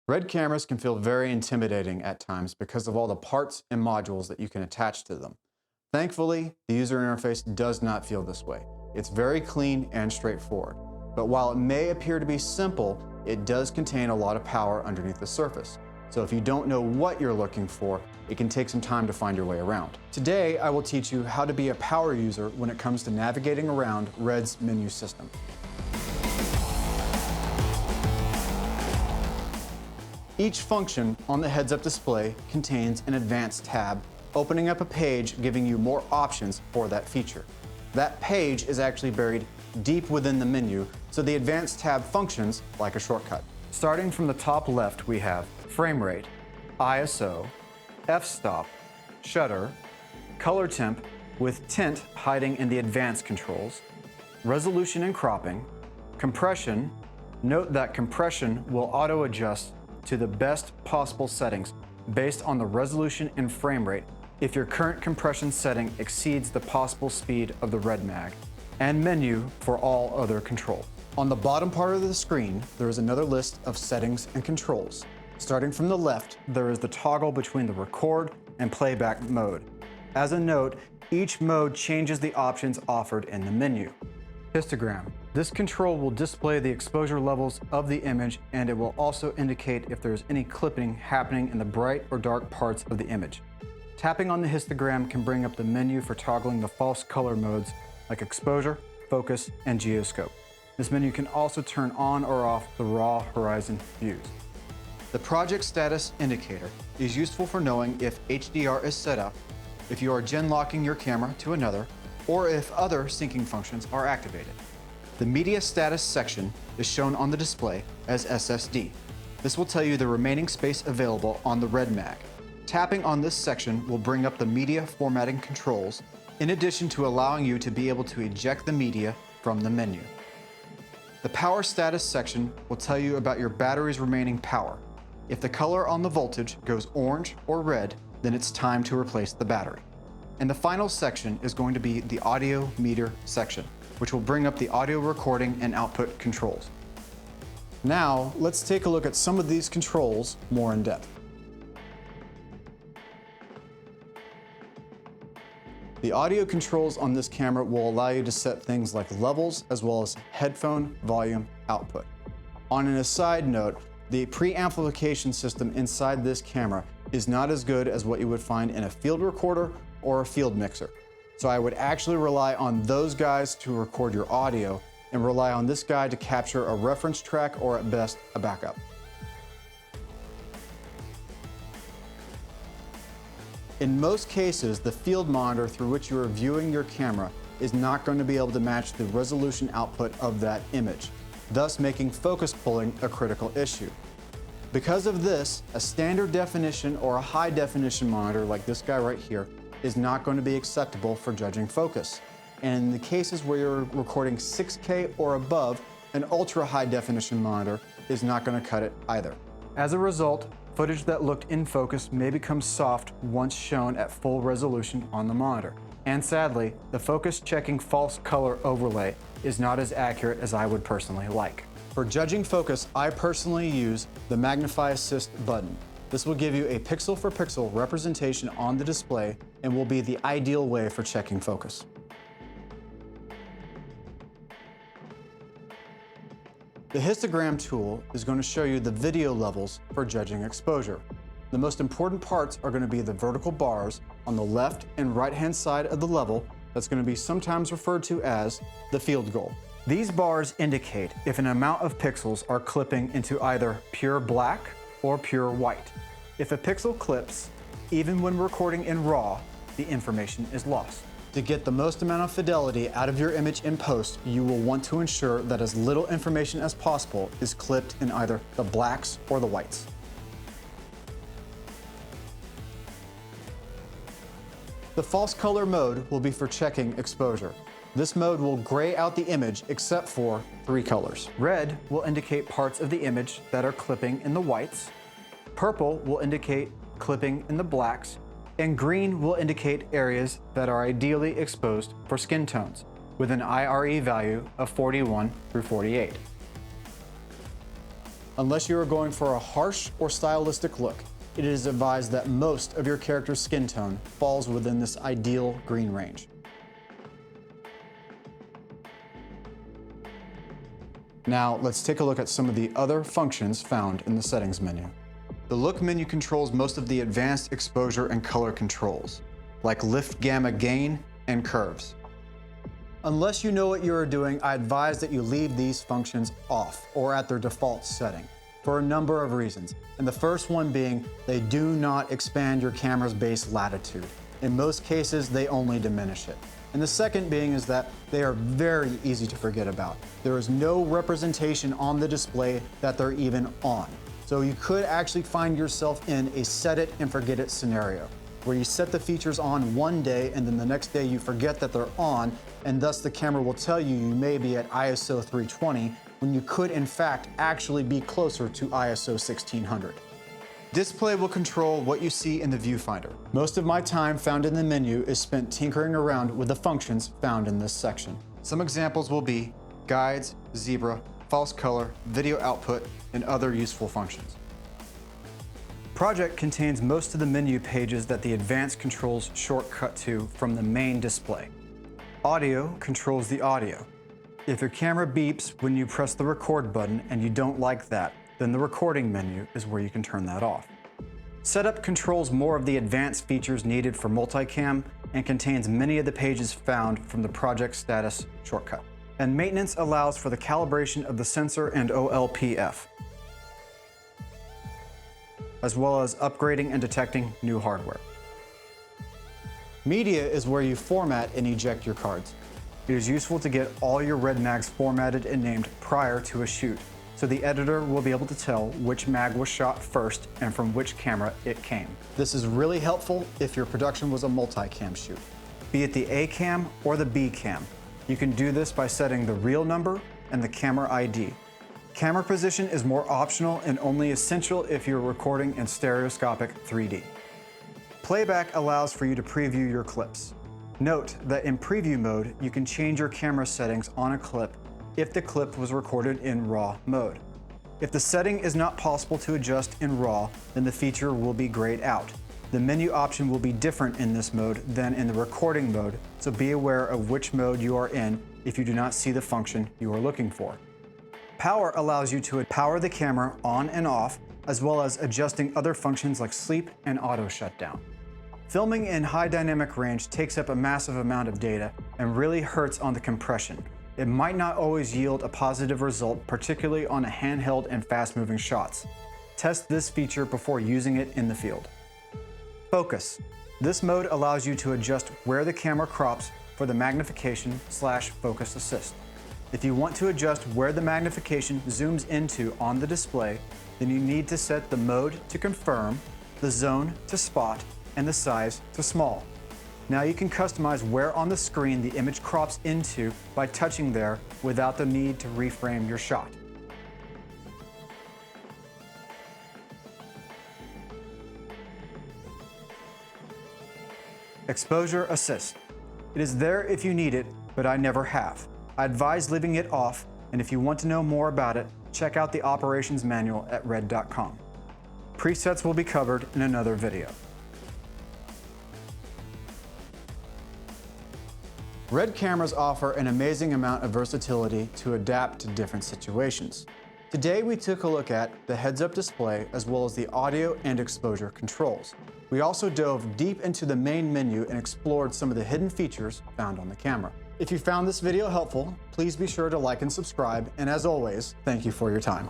Red cameras can feel very intimidating at times because of all the parts and modules that you can attach to them. Thankfully, the user interface does not feel this way. It's very clean and straightforward. But while it may appear to be simple, it does contain a lot of power underneath the surface. So if you don't know what you're looking for, it can take some time to find your way around. Today, I will teach you how to be a power user when it comes to navigating around Red's menu system. Each function on the heads-up display contains an advanced tab, opening up a page giving you more options for that feature. That page is actually buried deep within the menu, so the advanced tab functions like a shortcut. Starting from the top left, we have frame rate, ISO, f-stop, shutter, color temp with tint hiding in the advanced controls, resolution and cropping, compression. Note that compression will auto-adjust to the best possible settings based on the resolution and frame rate if your current compression setting exceeds the possible speed of the Red mag, and menu for all other controls. On the bottom part of the screen, there is another list of settings and controls. Starting from the left, there is the toggle between the record and playback mode. As a note, each mode changes the options offered in the menu. Histogram. This control will display the exposure levels of the image, and it will also indicate if there is any clipping happening in the bright or dark parts of the image. Tapping on the histogram can bring up the menu for toggling the false color modes like exposure, focus, and geoscope. This menu can also turn on or off the raw horizon views. The project status indicator is useful for knowing if HDR is set up, if you are gen locking your camera to another, or if other syncing functions are activated. The media status section is shown on the display as SSD. This will tell you the remaining space available on the Red mag. Tapping on this section will bring up the media formatting controls, in addition to allowing you to be able to eject the media from the menu. The power status section will tell you about your battery's remaining power. If the color on the voltage goes orange or red, then it's time to replace the battery. And the final section is going to be the audio meter section, which will bring up the audio recording and output controls. Now, let's take a look at some of these controls more in depth. The audio controls on this camera will allow you to set things like levels as well as headphone volume output. On an aside note, the preamplification system inside this camera is not as good as what you would find in a field recorder or a field mixer. So I would actually rely on those guys to record your audio and rely on this guy to capture a reference track or at best a backup. In most cases, the field monitor through which you are viewing your camera is not going to be able to match the resolution output of that image, thus making focus pulling a critical issue. Because of this, a standard definition or a high definition monitor like this guy right here is not going to be acceptable for judging focus. And in the cases where you're recording 6K or above, an ultra high definition monitor is not going to cut it either. As a result, footage that looked in focus may become soft once shown at full resolution on the monitor. And sadly, the focus checking false color overlay is not as accurate as I would personally like. For judging focus, I personally use the Magnify Assist button. This will give you a pixel for pixel representation on the display and will be the ideal way for checking focus. The histogram tool is going to show you the video levels for judging exposure. The most important parts are going to be the vertical bars on the left and right-hand side of the level. That's going to be sometimes referred to as the field goal. These bars indicate if an amount of pixels are clipping into either pure black or pure white. If a pixel clips, even when recording in RAW, the information is lost. To get the most amount of fidelity out of your image in post, you will want to ensure that as little information as possible is clipped in either the blacks or the whites. The false color mode will be for checking exposure. This mode will gray out the image except for 3 colors. Red will indicate parts of the image that are clipping in the whites. Purple will indicate clipping in the blacks. And green will indicate areas that are ideally exposed for skin tones, with an IRE value of 41 through 48. Unless you are going for a harsh or stylistic look, it is advised that most of your character's skin tone falls within this ideal green range. Now, let's take a look at some of the other functions found in the settings menu. The look menu controls most of the advanced exposure and color controls, like lift, gamma, gain, and curves. Unless you know what you are doing, I advise that you leave these functions off or at their default setting for a number of reasons. And the first one being they do not expand your camera's base latitude. In most cases, they only diminish it. And the second being is that they are very easy to forget about. There is no representation on the display that they're even on. So you could actually find yourself in a set it and forget it scenario, where you set the features on one day and then the next day you forget that they're on, and thus the camera will tell you you may be at ISO 320 when you could in fact actually be closer to ISO 1600. Display will control what you see in the viewfinder. Most of my time found in the menu is spent tinkering around with the functions found in this section. Some examples will be guides, zebra, FalseColor, video output, and other useful functions. Project contains most of the menu pages that the advanced controls shortcut to from the main display. Audio controls the audio. If your camera beeps when you press the record button and you don't like that, then the recording menu is where you can turn that off. Setup controls more of the advanced features needed for multicam and contains many of the pages found from the project status shortcut. And maintenance allows for the calibration of the sensor and OLPF, as well as upgrading and detecting new hardware. Media is where you format and eject your cards. It is useful to get all your red mags formatted and named prior to a shoot, so the editor will be able to tell which mag was shot first and from which camera it came. This is really helpful if your production was a multicam shoot. Be it the A cam or the B cam, you can do this by setting the reel number and the camera ID. Camera position is more optional and only essential if you're recording in stereoscopic 3D. Playback allows for you to preview your clips. Note that in preview mode, you can change your camera settings on a clip if the clip was recorded in RAW mode. If the setting is not possible to adjust in RAW, then the feature will be grayed out. The menu option will be different in this mode than in the recording mode, so be aware of which mode you are in if you do not see the function you are looking for. Power allows you to power the camera on and off, as well as adjusting other functions like sleep and auto shutdown. Filming in high dynamic range takes up a massive amount of data and really hurts on the compression. It might not always yield a positive result, particularly on a handheld and fast-moving shots. Test this feature before using it in the field. Focus. This mode allows you to adjust where the camera crops for the magnification/focus assist. If you want to adjust where the magnification zooms into on the display, then you need to set the mode to confirm, the zone to spot, and the size to small. Now you can customize where on the screen the image crops into by touching there without the need to reframe your shot. Exposure Assist. It is there if you need it, but I never have. I advise leaving it off, and if you want to know more about it, check out the operations manual at red.com. Presets will be covered in another video. Red cameras offer an amazing amount of versatility to adapt to different situations. Today we took a look at the heads-up display as well as the audio and exposure controls. We also dove deep into the main menu and explored some of the hidden features found on the camera. If you found this video helpful, please be sure to like and subscribe, and as always, thank you for your time.